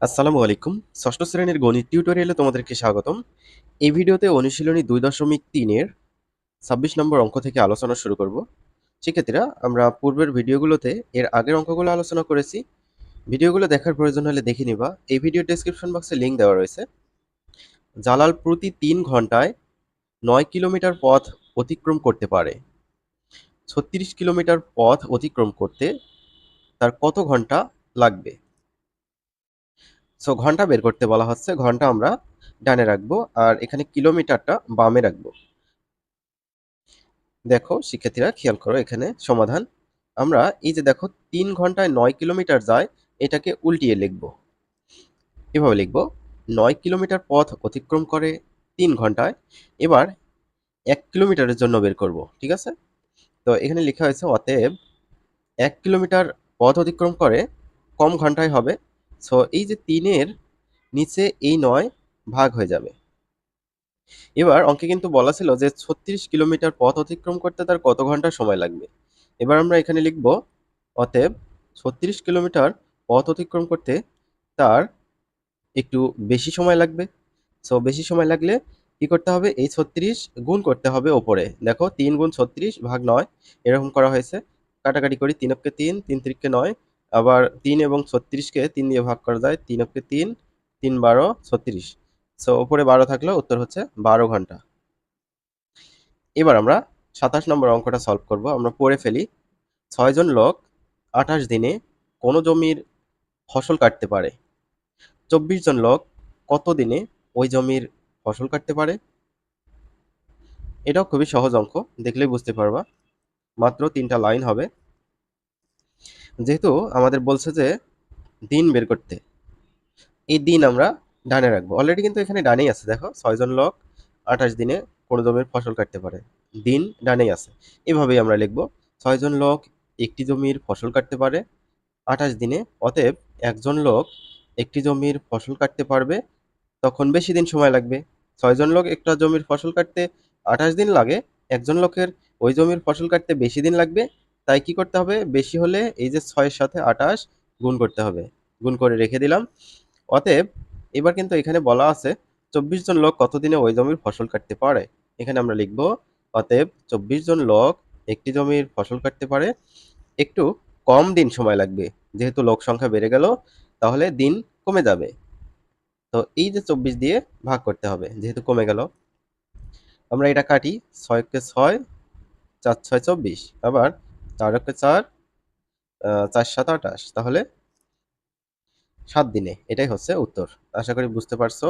আসসালামু আলাইকুম। ষষ্ঠ শ্রেণীর গণিত টিউটোরিয়ালে তোমাদেরকে স্বাগতম। এই ভিডিওতে অনুশীলনী ২.৩ এর ২৬ নম্বর অঙ্ক থেকে আলোচনা শুরু করব। শিক্ষার্থীরা, আমরা পূর্বের ভিডিওগুলোতে এর আগের অঙ্কগুলো আলোচনা করেছি। ভিডিওগুলো দেখার প্রয়োজন হলে দেখে নিবা। এই ভিডিও ডেসক্রিপশন বক্সে লিঙ্ক দেওয়া রয়েছে। জালাল প্রতি ৩ ঘন্টায় ৯ কিলোমিটার পথ অতিক্রম করতে পারে। ৩৬ কিলোমিটার পথ অতিক্রম করতে তার কত ঘন্টা লাগবে? ঘন্টা বের করতে বলা হচ্ছে। ঘন্টা আমরা ডানে রাখবো আর এখানে কিলোমিটারটা বামে রাখবো। দেখো শিক্ষার্থীরা, খেয়াল করো এখানে সমাধান। আমরা এই যে দেখো ৩ ঘন্টায় ৯ কিলোমিটার যায়, এটাকে উল্টিয়ে লিখবো। এভাবে লিখবো, ৯ কিলোমিটার পথ অতিক্রম করে ৩ ঘন্টায়। এবার ১ কিলোমিটারের জন্য বের করব, ঠিক আছে? তো এখানে লেখা হয়েছে অতএব ১ কিলোমিটার পথ অতিক্রম করে কম ঘন্টায় হবে। এই যে ৩ এর নিচে এই ৯ ভাগ হয়ে যাবে। এবার অঙ্কে কিন্তু বলা ছিল যে ৩৬ কিলোমিটার পথ অতিক্রম করতে তার কত ঘন্টা সময় লাগবে। এবার আমরা এখানে লিখব অতএব ৩৬ কিলোমিটার পথ অতিক্রম করতে তার একটু বেশি সময় লাগবে। বেশি সময় লাগলে কি করতে হবে? এই ৩৬ গুণ করতে হবে ওপরে। দেখো ৩ গুণ ৩৬ ভাগ ৯ এরকম করা হয়েছে। কাটাকাটি করি, ৩ অক্ষে ৩, ৩ তিরিকে ৯। আবার ৩ এবং ৩৬কে ৩ দিয়ে ভাগ করা যায়। ৩ অক্ষে ৩, ৩ 12 ৩৬। ওপরে ১২ থাকলেও উত্তর হচ্ছে ১২ ঘন্টা। এবার আমরা ২৭ নম্বর অঙ্কটা সলভ করব। আমরা পড়ে ফেলি। ৬ জন লোক ২৮ দিনে কোনো জমির ফসল কাটতে পারে। ২৪ জন লোক কত দিনে ওই জমির ফসল কাটতে পারে? এটাও খুবই সহজ অঙ্ক, দেখলেই বুঝতে পারবা। মাত্র ৩টা লাইন হবে। যেহেতু আমাদের বলছে যে দিন বের করতে, এই দিন আমরা ডানে রাখবো। অলরেডি কিন্তু এখানে ডানেই আছে। দেখো ৬ জন লোক ২৮ দিনে কোনো জমির ফসল কাটতে পারে। দিন ডানেই আছে। এভাবেই আমরা লিখব, ৬ জন লোক একটি জমির ফসল কাটতে পারে ২৮ দিনে। অতএব একজন লোক একটি জমির ফসল কাটতে পারবে, তখন বেশি দিন সময় লাগবে। ৬ জন লোক একটা জমির ফসল কাটতে ২৮ দিন লাগে, একজন লোকের ওই জমির ফসল কাটতে বেশি দিন লাগবে। তাই কি করতে হবে? বেশি হলে এই যে ৬-এর সাথে ২৮ গুণ করতে হবে। গুণ করে রেখে দিলাম। অতএব এবার কিন্তু এখানে বলা আছে ২৪ জন লোক কতদিনে ওই জমির ফসল কাটতে পারে। এখানে আমরা লিখব অতএব ২৪ জন লোক একটি জমির ফসল কাটতে পারে, একটু কম দিন সময় লাগবে। যেহেতু লোক সংখ্যা বেড়ে গেল, তাহলে দিন কমে যাবে। এই যে ২৪ দিয়ে ভাগ করতে হবে, যেহেতু কমে গেল। আমরা এটা কাটি, ৬-কে ৬, ৪-৬ ২৪, আবার ৪-কে ৪, ৪-৭ ২৮, তাহলে ৭ দিনে। এটাই হচ্ছে উত্তর। আশা করি বুঝতে পারছো।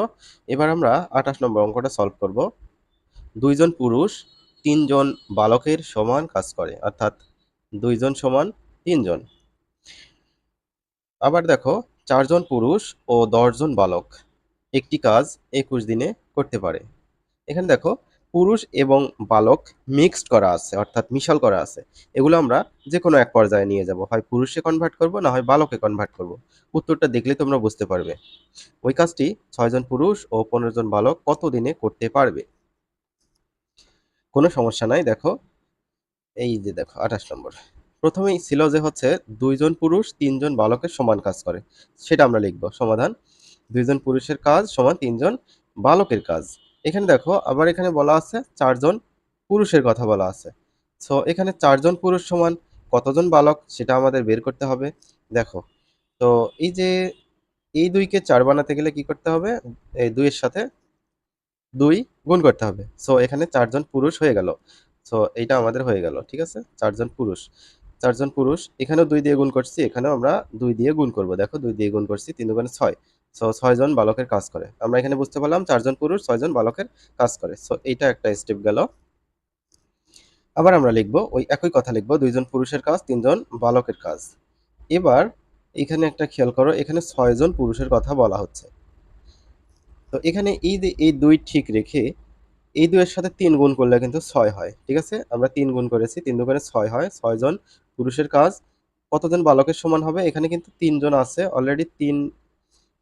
এবার আমরা ২৮ নম্বর অঙ্কটা সলভ করব। ২ জন পুরুষ ৩ জন বালকের সমান কাজ করে, অর্থাৎ ২ জন সমান ৩ জন। আবার দেখো ৪ জন পুরুষ ও ১০ জন বালক একটি কাজ ২১ দিনে করতে পারে। এখানে দেখো পুরুষ এবং বালক মিক্সড করা আছে, অর্থাৎ মিশাল করা আছে। এগুলো আমরা যে কোনো এক পর্যায়ে নিয়ে যাব, হয় পুরুষে কনভার্ট করব, না হয় বালকে কনভার্ট করব। উত্তরটা দেখলে তোমরা বুঝতে পারবে। ওই কাজটি ৬ জন পুরুষ ও ১৫ জন বালক কত দিনে করতে পারবে? কোনো সমস্যা নাই। দেখো এই যে দেখো ২৮ নম্বর, প্রথমেই ছিল যে হচ্ছে ২ জন পুরুষ ৩ জন বালকের সমান কাজ করে, সেটা আমরা লিখব। সমাধান, ২ জন পুরুষের কাজ সমান ৩ জন বালকের কাজ। এখানে দেখো আবার এখানে বলা আছে ৪ জন পুরুষের কথা বলা আছে। এখানে ৪ জন পুরুষ সমান কতজন বালক, সেটা আমাদের বের করতে হবে। দেখো, তো এই যে এই ২ কে ৪ বানাতে গেলে কি করতে হবে? এই ২ এর সাথে ২ গুণ করতে হবে। এখানে ৪ জন পুরুষ হয়ে গেল। এইটা আমাদের হয়ে গেল, ঠিক আছে? ৪ জন পুরুষ। ৪ জন পুরুষ, এখানেও ২ দিয়ে গুণ করছি, এখানেও আমরা ২ দিয়ে গুণ করব। দেখো ২ দিয়ে গুণ করছি, ৩ দুগুণে ৬। ৬ জন বালকের কাজ করে। আমরা এখানে বুঝতে পারলাম ৪ জন পুরুষ ৬ জন বালকের কাজ করে। এইটা একটা স্টেপ গেল। আবার আমরা লিখব, ওই একই কথা লিখব, ২ জন পুরুষের কাজ ৩ জন বালকের কাজ। এবার এখানে একটা খেয়াল করো, এখানে ৬ জন পুরুষের কথা বলা হচ্ছে। এখানে এই যে এই ২ ঠিক রেখে এই ২ এর সাথে ৩ গুণ করলে কিন্তু ৬ হয়। ঠিক আছে? আমরা ৩ গুণ করেছি। ৩ দুগুণে ৬ হয়। ৬ জন পুরুষের কাজ কতজন বালকের সমান হবে? এখানে কিন্তু ৩ জন আছে। অলরেডি ৩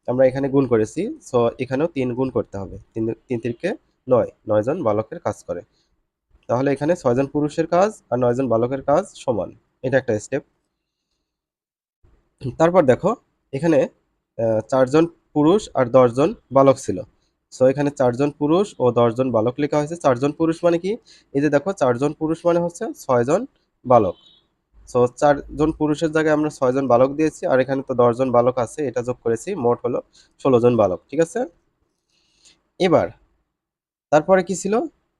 আমরা এখানে গুণ করেছি। এখানেও ৩ গুণ করতে হবে। ৩ তিরিকে ৯, ৯ জন বালকের কাজ করে। তাহলে এখানে ৬ জন পুরুষের কাজ আর ৯ জন বালকের কাজ সমান। এটা একটা স্টেপ। তারপর দেখো এখানে ৪ জন পুরুষ আর 10 জন বালক ছিল। সো এখানে 4 জন পুরুষ ও 10 জন বালক লেখা হয়েছে। 4 জন পুরুষ মানে কি? এই যে দেখো 4 জন পুরুষ মানে হচ্ছে 6 জন বালক। সো 4 জন পুরুষের জায়গায় আমরা 6 জন বালক দিয়েছি, আর এখানে তো 10 জন বালক আছে, এটা যোগ করেছি, মোট হলো 16 জন বালক। ঠিক আছে? এবার তারপরে কি ছিল?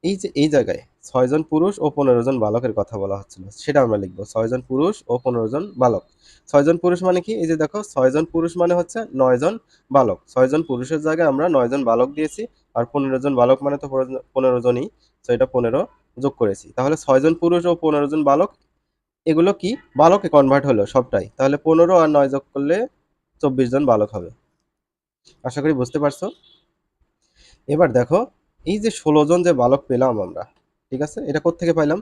এই যে এই জায়গায় 6 জন পুরুষ ও 15 জন বালকের কথা বলা হচ্ছিল, সেটা আমরা লিখব। 6 জন পুরুষ ও 15 জন বালক। 6 জন পুরুষ মানে কি? এই যে দেখো 6 জন পুরুষ মানে হচ্ছে 9 জন বালক। 6 জন পুরুষের জায়গায় আমরা 9 জন বালক দিয়েছি, আর 15 জন বালক মানে তো 15 জনই, তো এটা 15 যোগ করেছি। তাহলে 6 জন পুরুষ ও 15 জন বালক, এগুলো কি বালকে কনভার্ট হলো সবটাই। তাহলে 15 আর 9 যোগ করলে 24 জন বালক হবে। আশা করি বুঝতে পারছো। এবার দেখো, এই যে 16 জন যে বালক পেলাম আমরা, ঠিক আছে, এটা কোত্থেকে পাইলাম?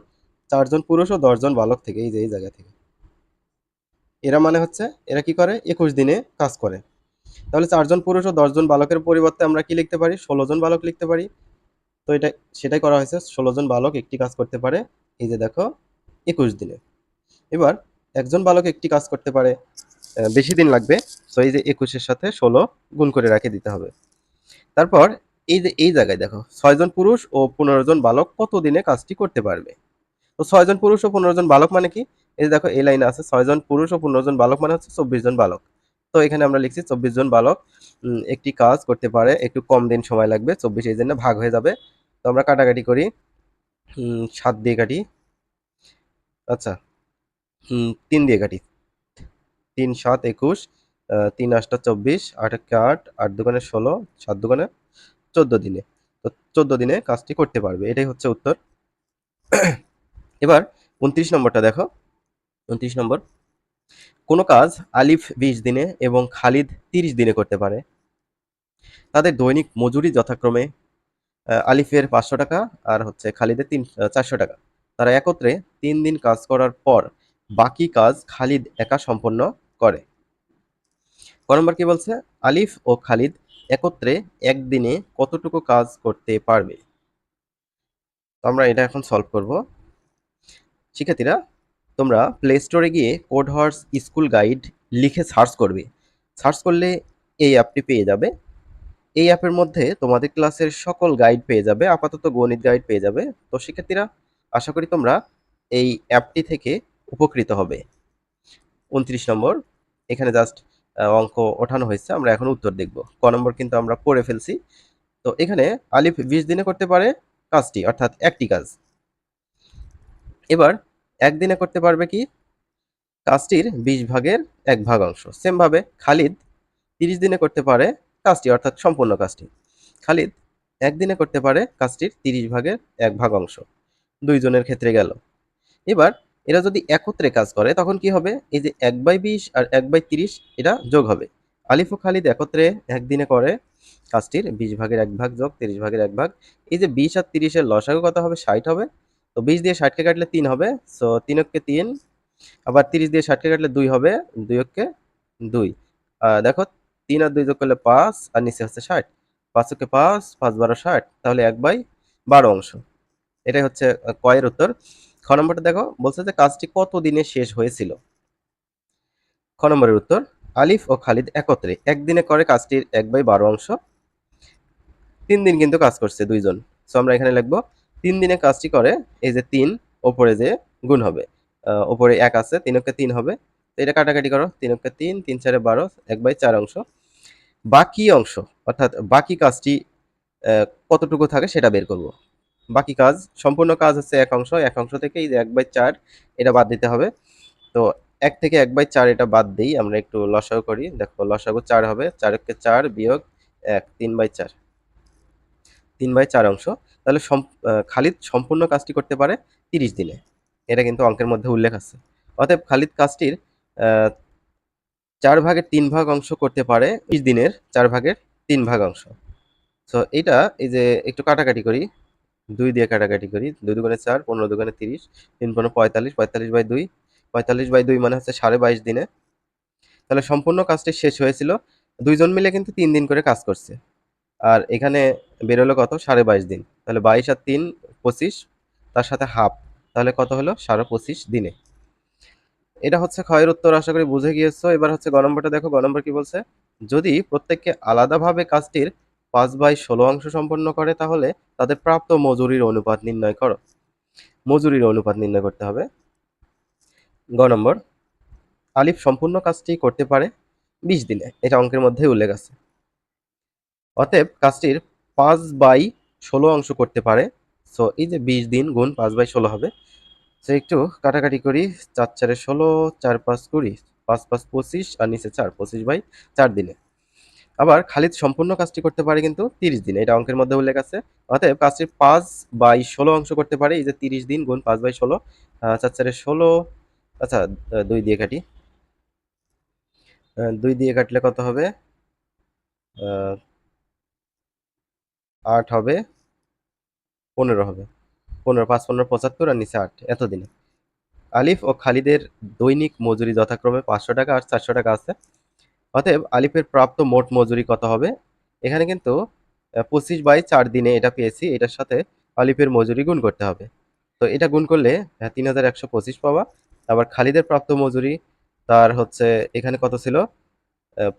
4 জন পুরুষ ও 10 জন বালক থেকে, এই যে এই জায়গা থেকে। এরা মানে হচ্ছে, এরা কি করে? 21 দিনে কাজ করে। তাহলে 4 জন পুরুষ ও 10 জন বালকের পরিবর্তে আমরা কি লিখতে পারি? 16 জন বালক লিখতে পারি। তো এটা সেটাই করা হয়েছে, 16 জন বালক একটি কাজ করতে পারে, এই যে দেখো 21 দিনে। এবার একজন বালক একটি কাজ করতে পারে বেশি দিন লাগবে, সো এই যে 21-এর সাথে 16 গুণ করে রেখে দিতে হবে। তারপর এই যে এই জায়গায় দেখো 6 জন পুরুষ ও 15 জন বালক কত দিনে কাজটি করতে পারবে। তো 6 জন পুরুষ ও 15 জন বালক মানে কি? এই যে দেখো এই লাইনে আছে 6 জন পুরুষ ও 15 জন বালক মানে হচ্ছে 24 জন বালক। তো এখানে আমরা লিখছি 24 জন বালক একটি কাজ করতে পারে, একটু কম দিন সময় লাগবে, 24 এই জন্য ভাগ হয়ে যাবে। তো আমরা কাটাকাটি করি, 7 দিয়ে কাটি, আচ্ছা 3 দিয়ে কাটি, 3 7 21, 3 8 24, 8 একে 8, 8 দুগুণে 16, 7 দুগুণে 14 দিনে। তো 14 দিনে কাজটি করতে পারবে, এটাই হচ্ছে উত্তর। এবার 29 নম্বরটা দেখো। 29 নম্বর, কোনো কাজ আলিফ 20 দিনে এবং খালিদ 30 দিনে করতে পারে। তাদের দৈনিক মজুরি যথাক্রমে আলিফের 500 টাকা আর হচ্ছে খালিদের 400 টাকা। তারা একত্রে 3 দিন কাজ করার পর বাকি কাজ খালিদ একা সম্পন্ন করে। ক নম্বর কি বলছে? আলিফ ও খালিদ একত্রে একদিনে কতটুকু কাজ করতে পারবে? তো আমরা এটা এখন সলভ করব। শিক্ষার্থীরা, তোমরা প্লে স্টোরে গিয়ে কোড হর্স স্কুল গাইড লিখে সার্চ করবে। সার্চ করলে এই অ্যাপটি পেয়ে যাবে। এই অ্যাপের মধ্যে তোমাদের ক্লাসের সকল গাইড পেয়ে যাবে, আপাতত গণিত গাইড পেয়ে যাবে। তো শিক্ষার্থীরা, আশা করি তোমরা এই অ্যাপটি থেকে উপকৃত হবে। 29 নম্বর, এখানে জাস্ট অঙ্ক ওঠানো হয়েছে, আমরা এখন উত্তর দেখব। ক নম্বর কিন্তু আমরা পড়ে ফেলছি। তো এখানে আলিফ 20 দিনে করতে পারে কাজটি, অর্থাৎ একটি কাজ। এবার একদিনে করতে পারবে কি? কাজটির 20 ভাগের 1 ভাগ অংশ। সেম ভাবে খালিদ 30 দিনে করতে পারে কাজটি, অর্থাৎ সম্পূর্ণ কাজটি। খালিদ একদিনে করতে পারে কাজটির 30 ভাগের 1 ভাগ অংশ। 2 জনের ক্ষেত্রে গেল। এবার এরা যদি একত্রে কাজ করে তখন কি হবে? এই যে 1/20 আর 1/30 এটা যোগ হবে। আলিফ ও খালিদ একত্রে একদিনে করে কাজটির 20 ভাগের 1 ভাগ যোগ 30 ভাগের 1 ভাগ। এই যে 20 আর 30 এর লসাগু কত হবে? 60 হবে। তো 20 দিয়ে 60 কে কাটলে 3 হবে, সো 3 অক্ষে 3। আবার 30 দিয়ে 60 কে কাটলে 2 হবে, 2 অক্ষে 2। দেখো 3 আর 2 যোগ করলে 5, আর নিচে হচ্ছে 60। 5 অক্ষে 5, 5 12 60, তাহলে 1/12 অংশ। এটাই হচ্ছে কয়ের উত্তর। খ নম্বরটা দেখো, বলছে যে কাজটি কত দিনে শেষ হয়েছিল। খ নম্বরের উত্তর, আলিফ ও খালিদ একত্রে একদিনে করে কাজটির 1/12 অংশ। 3 দিন কিন্তু কাজ করছে দুইজন। সো আমরা এখানে লিখবো 3 দিনে কাজটি করে, এই যে 3 ওপরে যে গুণ হবে, ওপরে 1 আছে, 3 অক্ষে 3 হবে। তো এটা কাটাকাটি করো, 3 অক্ষে 3, 3 4 12, 1/4 অংশ। বাকি অংশ, অর্থাৎ বাকি কাজটি কতটুকু থাকে সেটা বের করব। বাকি কাজ, সম্পূর্ণ কাজ হচ্ছে 1 অংশ, 1 অংশ থেকে এই যে 1/4 এটা বাদ দিতে হবে। তো 1 থেকে 1/4 এটা বাদ দেই, আমরা একটু লসাগু করি। দেখো লসাগু 4 হবে, 4 কে 4 বিয়োগ 1, 3/4, 3/4 অংশ। তাহলে খালিদ সম্পূর্ণ কাজটি করতে পারে 30 দিনে। এটা কিন্তু অঙ্কের মধ্যে উল্লেখ আছে। অতএব খালিদ কাজটির 4 ভাগের 3 ভাগ অংশ করতে পারে 30 দিনের 4 ভাগের 3 ভাগ অংশ। সো এটা এই যে একটু কাটাকাটি করি, 2 দিয়ে কাটাকাটি করি, 2 দুগুণে 4, 15 দুগুণে 30, 3 15 45, 45/2, 45/2 মানে হচ্ছে 22.5 দিনে। তাহলে সম্পূর্ণ কাজটি শেষ হয়েছিল, 2 জন মিলে কিন্তু 3 দিন করে কাজ করছে। আর এখানে বেরোলো কত? 22.5 দিন। তাহলে 22 আর 3 25, তার সাথে হাফ, তাহলে কত হলো? 25.5 দিনে। এটা হচ্ছে ক্ষয়ের উত্তর, আশা করি বুঝে গিয়েছো। এবার হচ্ছে গ নম্বরটা দেখো, গ নম্বর কি বলছে? যদি প্রত্যেককে আলাদাভাবে কাজটির 5/16 অংশ সম্পন্ন করে তাহলে তাদের প্রাপ্ত মজুরির অনুপাত নির্ণয় করো। মজুরির অনুপাত নির্ণয় করতে হবে। গ নম্বর, আলিফ সম্পূর্ণ কাজটি করতে পারে 20 দিনে, এটা অঙ্কের মধ্যেই উল্লেখ আছে। অতএব কাজটির 5/16 অংশ করতে পারে। সো এই যে 20 দিন গুণ 5/16 হবে। সো একটু কাটাকাটি করি, 4×4 = 16, 4×5 = 20, 5×5 = 25 আর নিচে 4, 25/4 দিনে। আবার খালিদ সম্পূর্ণ কাজটি করতে পারে কিন্তু 30 দিনে, এটা অঙ্কের মধ্যে উল্লেখ আছে। অতএব কাজটির 5/16 অংশ করতে পারে, এই যে 30 দিন গুণ 5/16, 4×4 = 16, আচ্ছা 2 দিয়ে কাটি, 2 দিয়ে কাটলে কত হবে, 8 হবে, 15 হবে, 15, 5 15 75 আর নিচে 8, এত দিনে। আলিফ ও খালিদের দৈনিক মজুরি যথাক্রমে 500 টাকা আর 400 টাকা আছে। অতএব আলিফের প্রাপ্ত মোট মজুরি কত হবে? এখানে কিন্তু 25/4 দিনে এটা পেয়েছি, এটার সাথে আলিফের মজুরি গুণ করতে হবে। তো এটা গুণ করলে 3125 পাবা। আবার খালিদের প্রাপ্ত মজুরি তার হচ্ছে এখানে কত ছিল,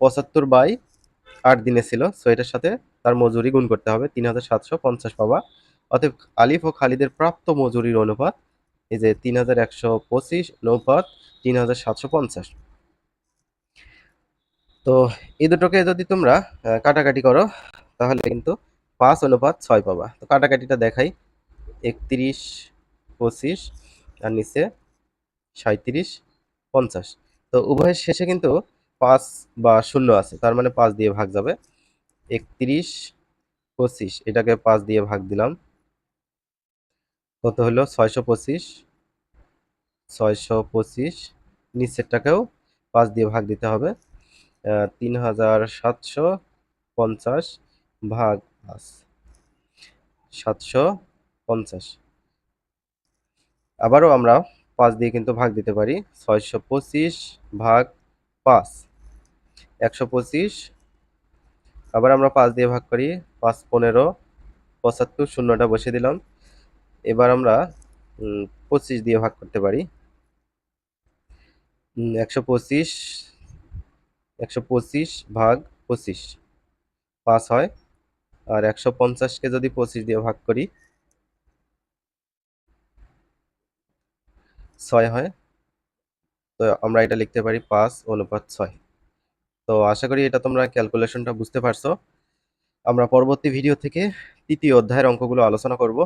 75/8 দিনে ছিল। সো এটার সাথে তার মজুরি গুণ করতে হবে, 3750 পাবা। অতএব আলিফ ও খালিদের প্রাপ্ত মজুরির অনুপাত এই যে 3125 অনুপাত 3750। তো এই দুটোকে যদি তোমরা কাটাকাটি করো তাহলে কিন্তু 5:6 পাবা। তো কাটাকাটিটা দেখাই, 3125 আর নিচে 3750। তো উভয়ের শেষে কিন্তু 5 বা 0 আছে, তার মানে 5 দিয়ে ভাগ যাবে। 3125 এটাকে 5 দিয়ে ভাগ দিলাম, কত হলো 625, 625 নিচেরটাকেও 5 দিয়ে ভাগ দিতে হবে, 3750 ভাগ 5, 750। আবারও আমরা 5 দিয়ে কিন্তু ভাগ দিতে পারি, 625 ভাগ 5, 125। আবার আমরা 5 দিয়ে ভাগ করি, 5 15, 75, শূন্যটা বসিয়ে দিলাম। এবার আমরা 25 দিয়ে ভাগ করতে পারি, 125, 125 ভাগ 25, 5 হয়। আর 150কে যদি 25 দিয়ে ভাগ করি 6 হয়। তো আমরা এটা লিখতে পারি 5:6। তো আশা করি এটা তোমরা ক্যালকুলেশনটা বুঝতে পারছো। আমরা পরবর্তী ভিডিও থেকে তৃতীয় অধ্যায়ের অঙ্কগুলো আলোচনা করব।